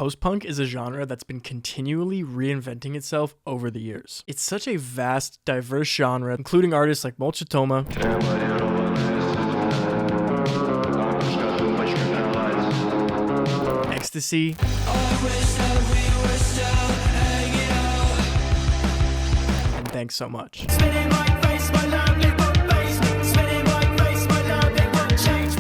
Post-punk is a genre that's been continually reinventing itself over the years. It's such a vast, diverse genre, including artists like Molchat, Doma, Ekkstacy, and Thanks So Much.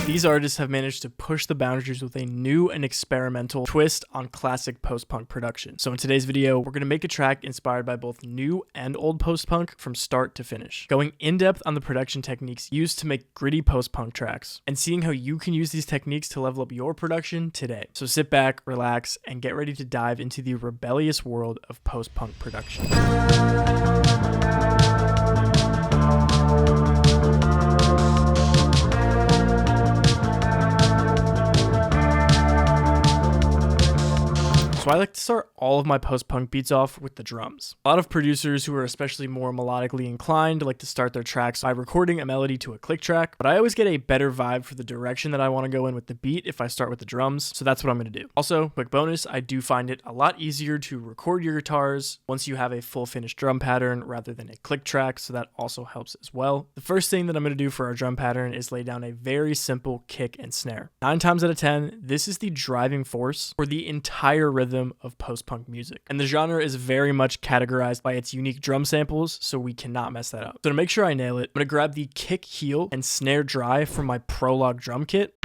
These artists have managed to push the boundaries with a new and experimental twist on classic post-punk production. So in today's video, we're going to make a track inspired by both new and old post-punk from start to finish, going in-depth on the production techniques used to make gritty post-punk tracks, and seeing how you can use these techniques to level up your production today. So sit back, relax, and get ready to dive into the rebellious world of post-punk production. So I like to start all of my post-punk beats off with the drums. A lot of producers who are especially more melodically inclined like to start their tracks by recording a melody to a click track, but I always get a better vibe for the direction that I want to go in with the beat if I start with the drums, so that's what I'm going to do. Also, quick bonus, I do find it a lot easier to record your guitars once you have a full finished drum pattern rather than a click track, so that also helps as well. The first thing that I'm going to do for our drum pattern is lay down a very simple kick and snare. 9 times out of 10, this is the driving force for the entire rhythm of post-punk music. And the genre is very much categorized by its unique drum samples, so we cannot mess that up. So to make sure I nail it, I'm going to grab the kick, heel, and snare dry from my Prolog drum kit.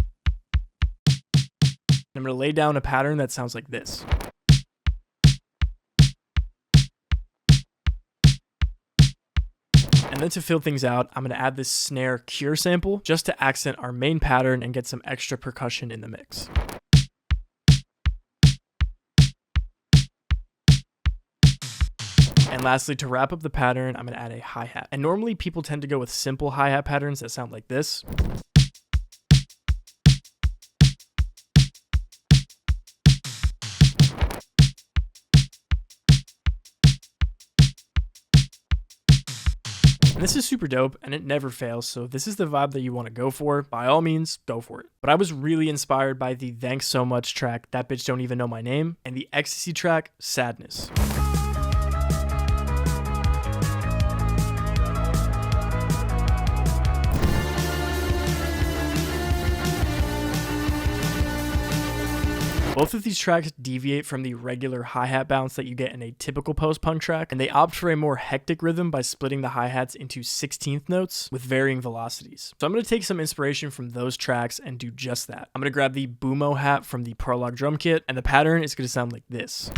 And I'm going to lay down a pattern that sounds like this. And then to fill things out, I'm going to add this snare cure sample just to accent our main pattern and get some extra percussion in the mix. And lastly, to wrap up the pattern, I'm going to add a hi-hat. And normally people tend to go with simple hi-hat patterns that sound like this. And this is super dope and it never fails, so if this is the vibe that you want to go for, by all means, go for it. But I was really inspired by the Thanks So Much track, That Bitch Don't Even Know My Name, and the Ecstasy track, Sadness. Both of these tracks deviate from the regular hi-hat bounce that you get in a typical post-punk track, and they opt for a more hectic rhythm by splitting the hi-hats into 16th notes with varying velocities. So I'm going to take some inspiration from those tracks and do just that. I'm going to grab the Boomo hat from the Prolog drum kit, and the pattern is going to sound like this.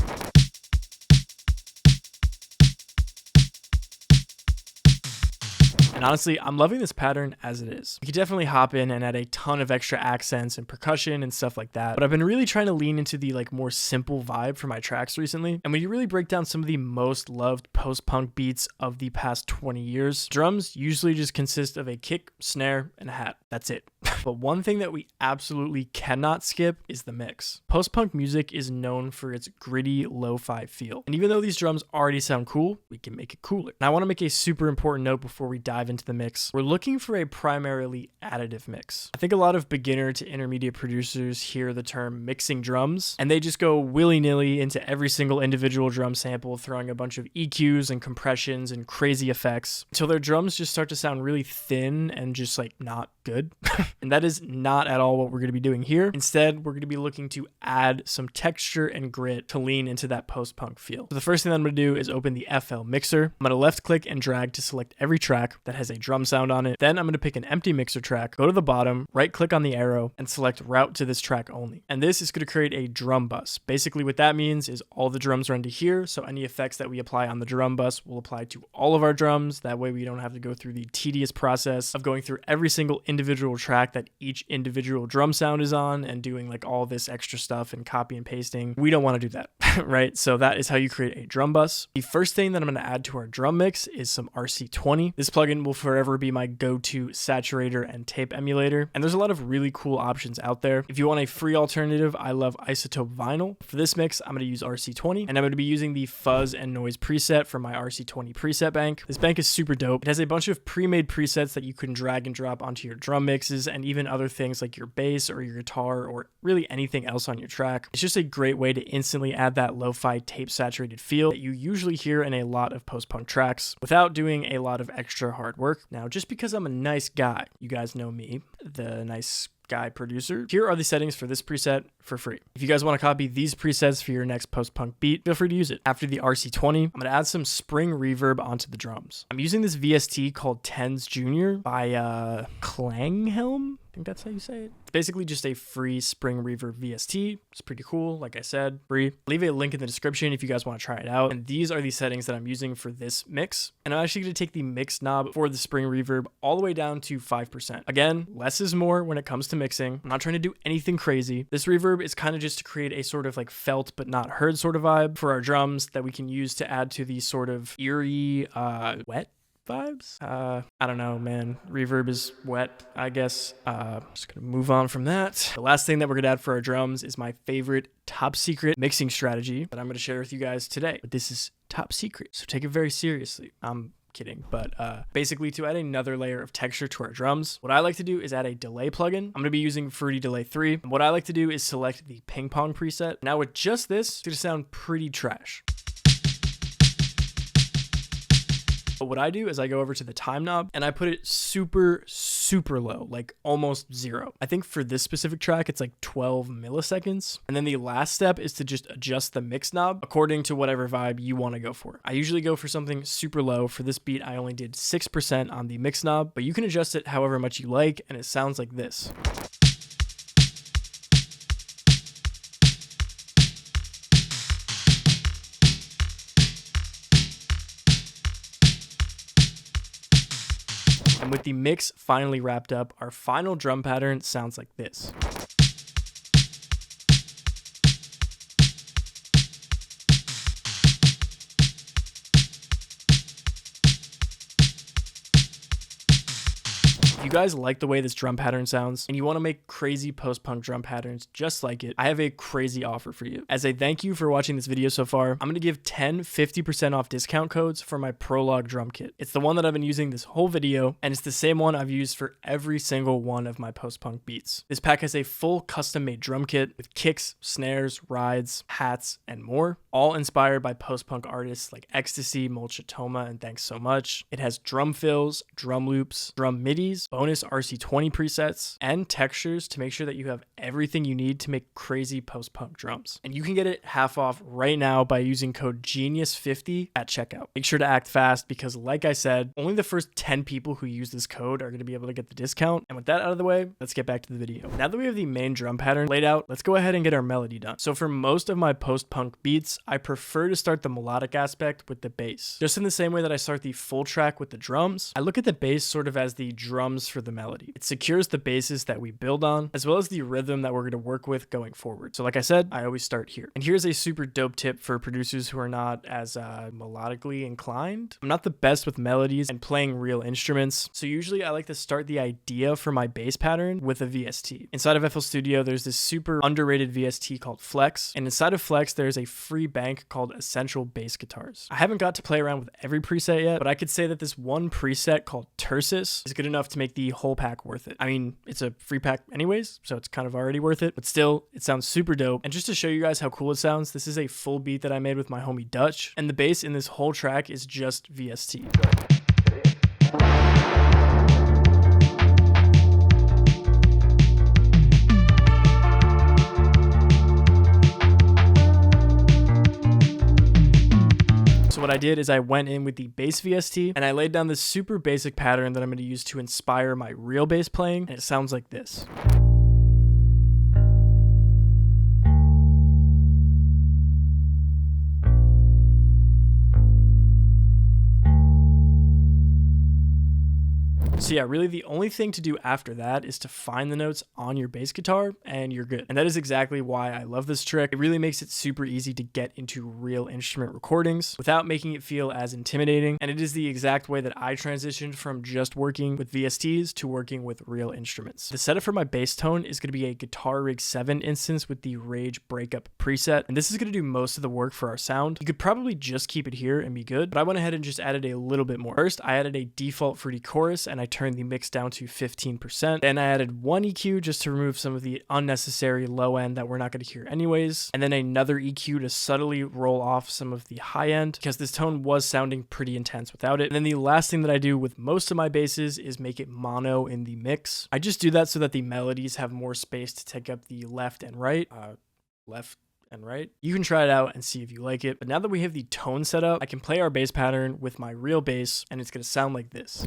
And honestly, I'm loving this pattern as it is. You could definitely hop in and add a ton of extra accents and percussion and stuff like that, but I've been really trying to lean into the more simple vibe for my tracks recently. And when you really break down some of the most loved post-punk beats of the past 20 years, drums usually just consist of a kick, snare, and a hat. That's it. But one thing that we absolutely cannot skip is the mix. Post-punk music is known for its gritty lo-fi feel. And even though these drums already sound cool, we can make it cooler. And I want to make a super important note before we dive into the mix. We're looking for a primarily additive mix. I think a lot of beginner to intermediate producers hear the term mixing drums, and they just go willy-nilly into every single individual drum sample, throwing a bunch of EQs and compressions and crazy effects until their drums just start to sound really thin and just not good. And that is not at all what we're going to be doing here. Instead, we're going to be looking to add some texture and grit to lean into that post-punk feel. So the first thing that I'm going to do is open the FL mixer. I'm going to left click and drag to select every track that has a drum sound on it. Then I'm going to pick an empty mixer track, go to the bottom, right click on the arrow, and select route to this track only. And this is going to create a drum bus. Basically what that means is all the drums run to here, so any effects that we apply on the drum bus will apply to all of our drums. That way we don't have to go through the tedious process of going through every single individual track that each individual drum sound is on and doing all this extra stuff and copy and pasting. We don't want to do that. right? So that is how you create a drum bus. The first thing that I'm going to add to our drum mix is some RC20. This plugin will forever be my go-to saturator and tape emulator, and there's a lot of really cool options out there. If you want a free alternative, I love Isotope Vinyl. For this mix, I'm going to use RC20, and I'm going to be using the fuzz and noise preset from my RC20 preset bank. This bank is super dope. It has a bunch of pre-made presets that you can drag and drop onto your drum mixes and even other things like your bass or your guitar or really anything else on your track. It's just a great way to instantly add that lo-fi tape saturated feel that you usually hear in a lot of post-punk tracks without doing a lot of extra hard work. Now, just because I'm a nice guy, you guys know me, the nice guy producer, here are the settings for this preset for free. If you guys want to copy these presets for your next post-punk beat, feel free to use it. After the RC20, I'm going to add some spring reverb onto the drums. I'm using this VST called Tens Jr. by Klanghelm. I think that's how you say it. It's basically just a free spring reverb VST. It's pretty cool. Like I said, free. Leave a link in the description if you guys want to try it out. And these are the settings that I'm using for this mix. And I'm actually going to take the mix knob for the spring reverb all the way down to 5%. Again, less is more when it comes to mixing. I'm not trying to do anything crazy. This reverb is kind of just to create a sort of like felt but not heard sort of vibe for our drums that we can use to add to the sort of eerie, wet vibes. I don't know, man. Reverb is wet, I guess. Just gonna move on from that. The last thing that we're gonna add for our drums is my favorite top secret mixing strategy that I'm gonna share with you guys today. But this is top secret, so take it very seriously. I'm kidding, but basically to add another layer of texture to our drums, what I like to do is add a delay plugin. I'm going to be using Fruity Delay 3. And what I like to do is select the ping pong preset. Now with just this, it's going to sound pretty trash. But what I do is I go over to the time knob and I put it super low, like almost 0. I think for this specific track, it's like 12 milliseconds. And then the last step is to just adjust the mix knob according to whatever vibe you want to go for. I usually go for something super low. For this beat, I only did 6% on the mix knob, but you can adjust it however much you like, and it sounds like this. And with the mix finally wrapped up, our final drum pattern sounds like this. If you guys like the way this drum pattern sounds and you want to make crazy post-punk drum patterns just like it, I have a crazy offer for you. As a thank you for watching this video so far, I'm going to give 50% off discount codes for my Prologue drum kit. It's the one that I've been using this whole video, and it's the same one I've used for every single one of my post-punk beats. This pack has a full custom-made drum kit with kicks, snares, rides, hats, and more, all inspired by post-punk artists like Ekkstacy, Molchat, and Thanks So Much. It has drum fills, drum loops, drum midis, bonus RC20 presets, and textures to make sure that you have everything you need to make crazy post-punk drums. And you can get it half off right now by using code GENIUS50 at checkout. Make sure to act fast because, like I said, only the first 10 people who use this code are going to be able to get the discount. And with that out of the way, let's get back to the video. Now that we have the main drum pattern laid out, let's go ahead and get our melody done. So for most of my post-punk beats, I prefer to start the melodic aspect with the bass. Just in the same way that I start the full track with the drums, I look at the bass sort of as the drums for the melody. It secures the basis that we build on, as well as the rhythm that we're going to work with going forward. So like I said, I always start here. And here's a super dope tip for producers who are not as melodically inclined. I'm not the best with melodies and playing real instruments, so usually I like to start the idea for my bass pattern with a VST. Inside of FL Studio, there's this super underrated VST called Flex, and inside of Flex, there's a free bank called Essential Bass Guitars. I haven't got to play around with every preset yet, but I could say that this one preset called Tersis is good enough to make the whole pack worth it. I mean, it's a free pack anyways, so it's kind of already worth it, but still, it sounds super dope. And just to show you guys how cool it sounds, this is a full beat that I made with my homie Dutch, and the bass in this whole track is just VST. So what I did is I went in with the bass VST and I laid down this super basic pattern that I'm going to use to inspire my real bass playing, and it sounds like this. So yeah, really the only thing to do after that is to find the notes on your bass guitar and you're good. And that is exactly why I love this trick. It really makes it super easy to get into real instrument recordings without making it feel as intimidating. And it is the exact way that I transitioned from just working with VSTs to working with real instruments. The setup for my bass tone is going to be a Guitar Rig 7 instance with the Rage Breakup preset. And this is going to do most of the work for our sound. You could probably just keep it here and be good, but I went ahead and just added a little bit more. First, I added a default fruity chorus and I turned the mix down to 15%. Then I added one EQ just to remove some of the unnecessary low end that we're not going to hear anyways. And then another EQ to subtly roll off some of the high end because this tone was sounding pretty intense without it. And then the last thing that I do with most of my basses is make it mono in the mix. I just do that so that the melodies have more space to take up the left and right. You can try it out and see if you like it. But now that we have the tone set up, I can play our bass pattern with my real bass and it's going to sound like this.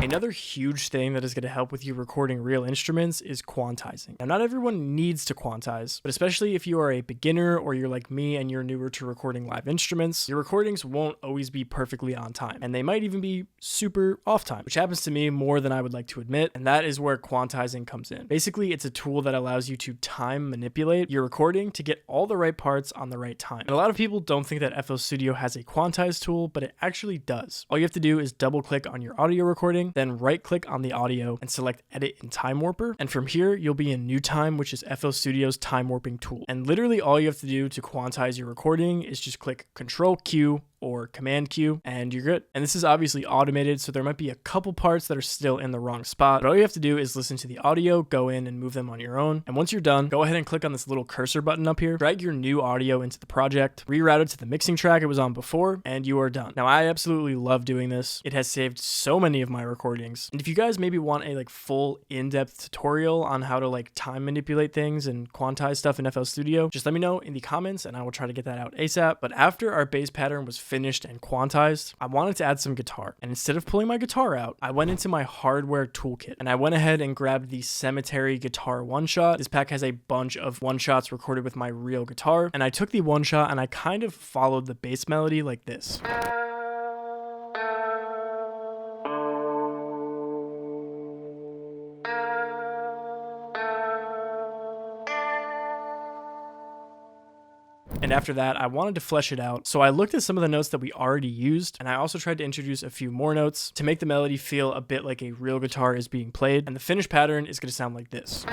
Another huge thing that is going to help with you recording real instruments is quantizing. Now, not everyone needs to quantize, but especially if you are a beginner or you're like me and you're newer to recording live instruments, your recordings won't always be perfectly on time, and they might even be super off time, which happens to me more than I would like to admit, and that is where quantizing comes in. Basically, it's a tool that allows you to time manipulate your recording to get all the right parts on the right time. And a lot of people don't think that FL Studio has a quantize tool, but it actually does. All you have to do is double click on your audio recording, then right click on the audio and select edit in time warper. And from here, you'll be in new time, which is FL Studio's time warping tool. And literally all you have to do to quantize your recording is just click Control Q or Command Q and you're good. And this is obviously automated, so there might be a couple parts that are still in the wrong spot, but all you have to do is listen to the audio, go in and move them on your own. And once you're done, go ahead and click on this little cursor button up here, drag your new audio into the project, reroute it to the mixing track it was on before, and you are done. Now, I absolutely love doing this. It has saved so many of my recordings. And if you guys maybe want a full in-depth tutorial on how to time manipulate things and quantize stuff in FL Studio, just let me know in the comments and I will try to get that out ASAP. But after our bass pattern was finished and quantized, I wanted to add some guitar. And instead of pulling my guitar out, I went into my hardware toolkit and I went ahead and grabbed the Cemetery Guitar One Shot. This pack has a bunch of one shots recorded with my real guitar. And I took the one shot and I kind of followed the bass melody like this. And after that, I wanted to flesh it out. So I looked at some of the notes that we already used, and I also tried to introduce a few more notes to make the melody feel a bit like a real guitar is being played. And the finished pattern is going to sound like this.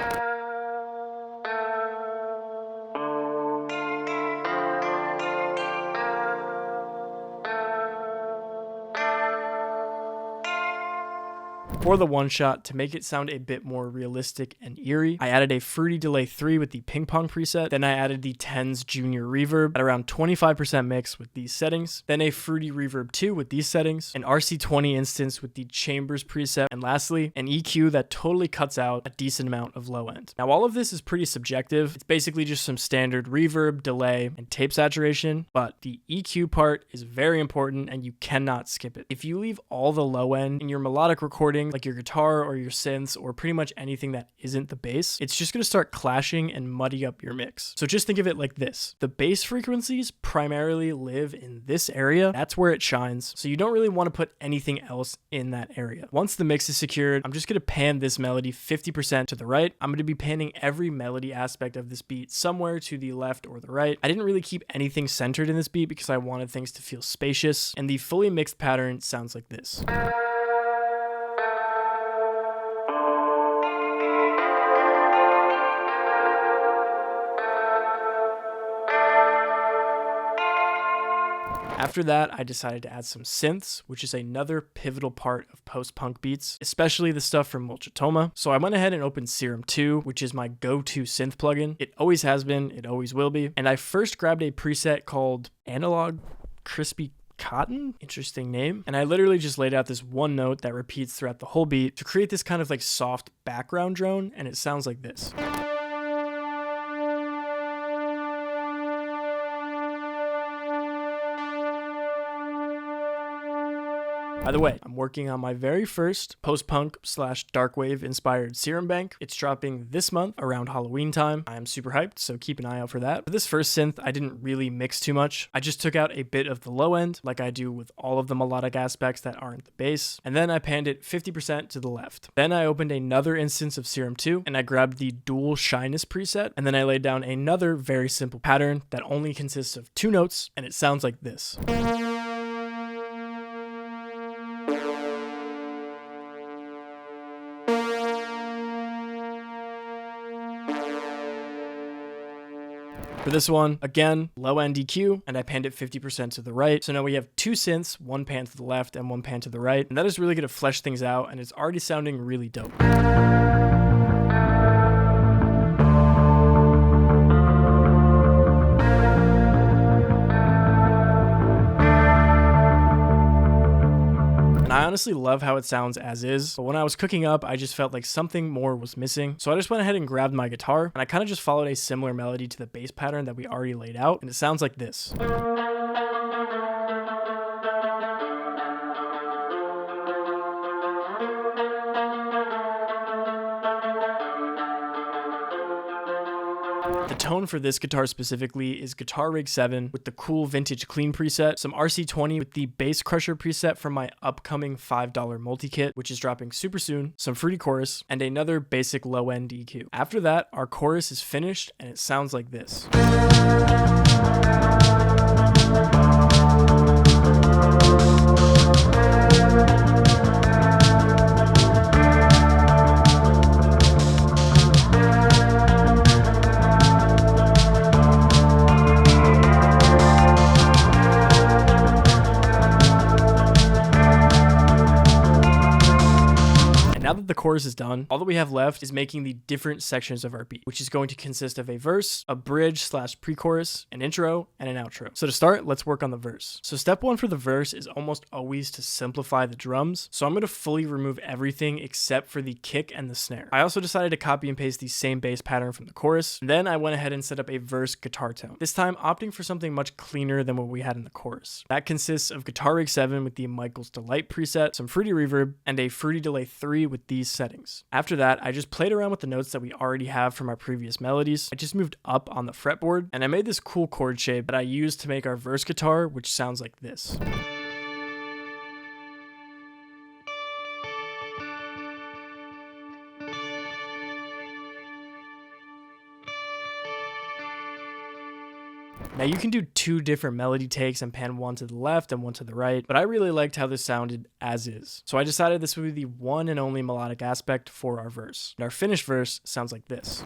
For the one shot, to make it sound a bit more realistic and eerie, I added a Fruity Delay 3 with the ping pong preset. Then I added the Tens Junior Reverb at around 25% mix with these settings. Then a Fruity Reverb 2 with these settings, an RC20 instance with the Chambers preset, and lastly, an EQ that totally cuts out a decent amount of low end. Now, all of this is pretty subjective. It's basically just some standard reverb, delay, and tape saturation, but the EQ part is very important and you cannot skip it. If you leave all the low end in your melodic recording, like your guitar or your synths or pretty much anything that isn't the bass, it's just going to start clashing and muddy up your mix. So just think of it like this. The bass frequencies primarily live in this area. That's where it shines. So you don't really want to put anything else in that area. Once the mix is secured, I'm just going to pan this melody 50% to the right. I'm going to be panning every melody aspect of this beat somewhere to the left or the right. I didn't really keep anything centered in this beat because I wanted things to feel spacious. And the fully mixed pattern sounds like this. After that, I decided to add some synths, which is another pivotal part of post-punk beats, especially the stuff from Molchat. So I went ahead and opened Serum 2, which is my go-to synth plugin. It always has been, it always will be. And I first grabbed a preset called Analog Crispy Cotton, interesting name. And I literally just laid out this one note that repeats throughout the whole beat to create this kind of soft background drone, and it sounds like this. By the way, I'm working on my very first post-punk / darkwave inspired serum bank. It's dropping this month around Halloween time. I am super hyped, so keep an eye out for that. For this first synth, I didn't really mix too much. I just took out a bit of the low end, like I do with all of the melodic aspects that aren't the bass, and then I panned it 50% to the left. Then I opened another instance of Serum 2, and I grabbed the dual shyness preset, and then I laid down another very simple pattern that only consists of 2 notes, and it sounds like this. For this one, again, low end EQ, and I panned it 50% to the right. So now we have 2 synths, 1 pan to the left and 1 pan to the right. And that is really going to flesh things out, and it's already sounding really dope. I honestly love how it sounds as is, but when I was cooking up, I just felt like something more was missing. So I just went ahead and grabbed my guitar, and I kind of just followed a similar melody to the bass pattern that we already laid out, and it sounds like this. The tone for this guitar specifically is Guitar Rig 7 with the cool vintage clean preset, some RC20 with the bass crusher preset from my upcoming $5 multi-kit, which is dropping super soon, some fruity chorus, and another basic low end EQ. After that, our chorus is finished and it sounds like this. Now that the chorus is done, all that we have left is making the different sections of our beat, which is going to consist of a verse, a bridge / pre-chorus, an intro, and an outro. So to start, let's work on the verse. So step 1 for the verse is almost always to simplify the drums. So I'm going to fully remove everything except for the kick and the snare. I also decided to copy and paste the same bass pattern from the chorus. And then I went ahead and set up a verse guitar tone, this time opting for something much cleaner than what we had in the chorus. That consists of Guitar Rig 7 with the Michael's Delight preset, some fruity reverb, and a fruity delay 3 with these settings. After that, I just played around with the notes that we already have from our previous melodies. I just moved up on the fretboard, and I made this cool chord shape that I used to make our verse guitar, which sounds like this. Now you can do 2 different melody takes and pan 1 to the left and 1 to the right, but I really liked how this sounded as is. So I decided this would be the one and only melodic aspect for our verse. And our finished verse sounds like this.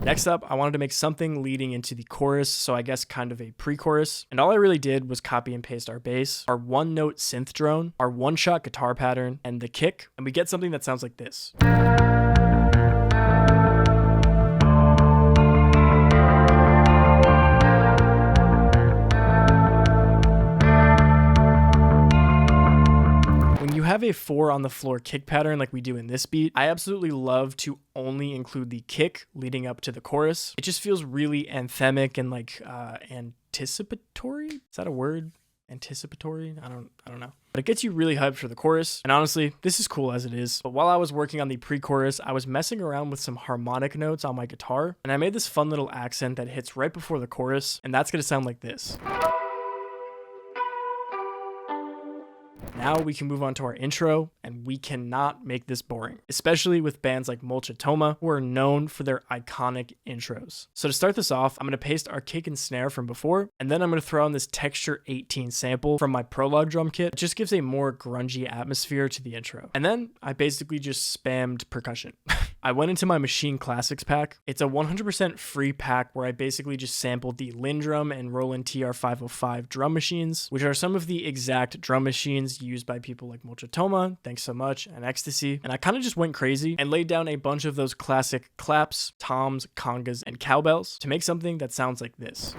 Next up, I wanted to make something leading into the chorus, so I guess kind of a pre-chorus. And all I really did was copy and paste our bass, our 1-note synth drone, our 1-shot guitar pattern, and the kick, and we get something that sounds like this. Have a 4 on the floor kick pattern like we do in this beat, I absolutely love to only include the kick leading up to the chorus. It just feels really anthemic and like anticipatory. Is that a word? Anticipatory? I don't know. But it gets you really hyped for the chorus. And honestly, this is cool as it is. But while I was working on the pre-chorus, I was messing around with some harmonic notes on my guitar, and I made this fun little accent that hits right before the chorus, and that's gonna sound like this. Now we can move on to our intro, and we cannot make this boring, especially with bands like Molchat, who are known for their iconic intros. So to start this off, I'm going to paste our kick and snare from before, and then I'm going to throw in this Texture 18 sample from my Prologue drum kit. It just gives a more grungy atmosphere to the intro. And then I basically just spammed percussion. I went into my Machine Classics pack. It's a 100% free pack where I basically just sampled the Lindrum and Roland TR-505 drum machines, which are some of the exact drum machines used by people like Molchat, Thanks So Much, and Ekkstacy. And I kind of just went crazy and laid down a bunch of those classic claps, toms, congas, and cowbells to make something that sounds like this.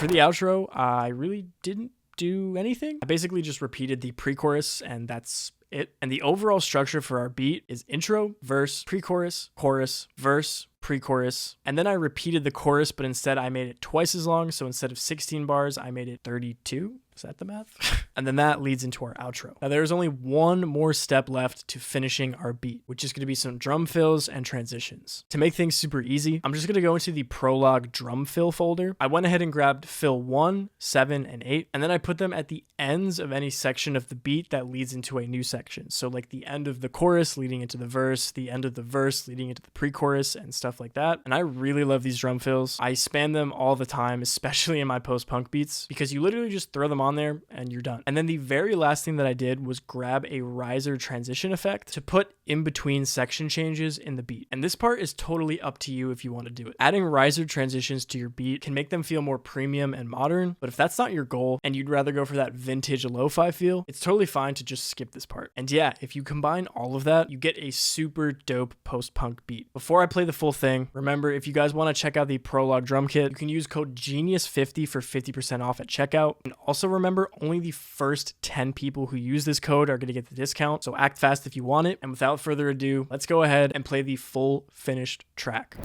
For the outro, I really didn't do anything. I basically just repeated the pre-chorus and that's it. And the overall structure for our beat is intro, verse, pre-chorus, chorus, verse, pre-chorus, and then I repeated the chorus, but instead I made it twice as long. So instead of 16 bars, I made it 32. Is that the math? And then that leads into our outro. Now there's only one more step left to finishing our beat, which is going to be some drum fills and transitions. To make things super easy, I'm just going to go into the prologue drum fill folder. I went ahead and grabbed fill 1, 7, and 8, and then I put them at the ends of any section of the beat that leads into a new section. So like the end of the chorus leading into the verse, the end of the verse leading into the pre-chorus, and stuff like that. And I really love these drum fills. I spam them all the time, especially in my post-punk beats, because you literally just throw them on there and you're done. And then the very last thing that I did was grab a riser transition effect to put in between section changes in the beat. And this part is totally up to you if you want to do it. Adding riser transitions to your beat can make them feel more premium and modern, but if that's not your goal and you'd rather go for that vintage lo-fi feel, it's totally fine to just skip this part. And yeah, if you combine all of that, you get a super dope post-punk beat. Before I play the full thing, remember, if you guys want to check out the prologue drum kit, you can use code GENIUS50 for 50% off at checkout. And also remember, only the first 10 people who use this code are going to get the discount, so act fast if you want it. And without further ado, let's go ahead and play the full finished track.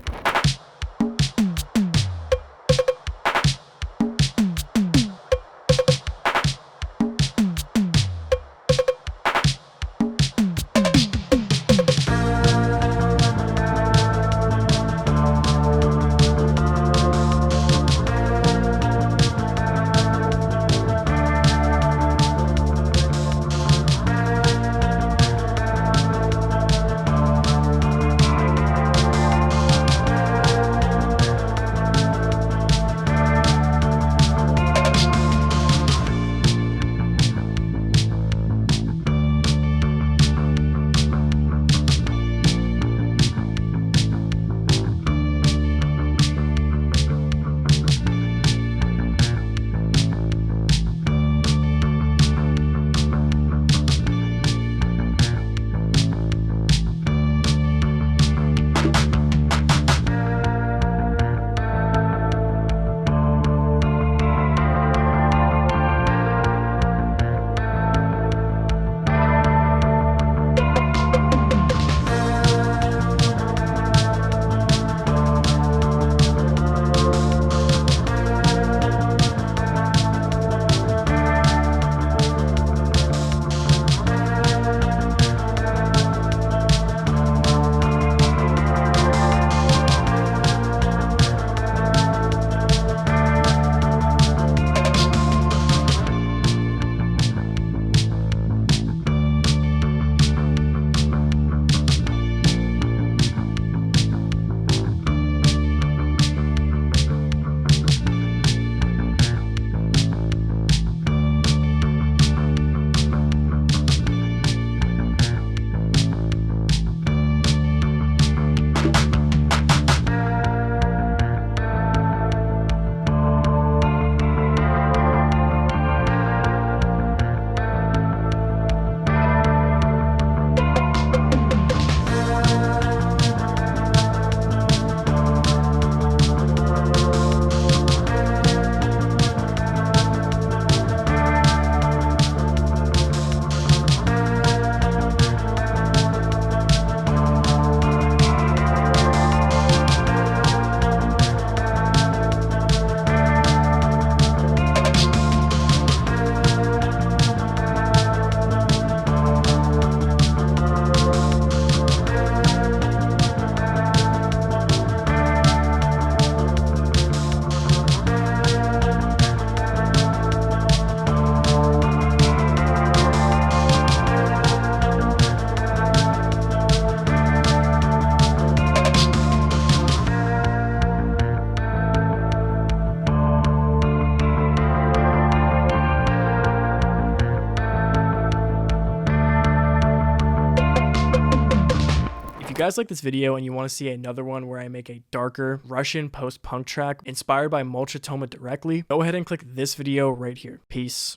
guys like this video and you want to see another one where I make a darker Russian post-punk track inspired by Molchat directly, go ahead and click this video right here. Peace.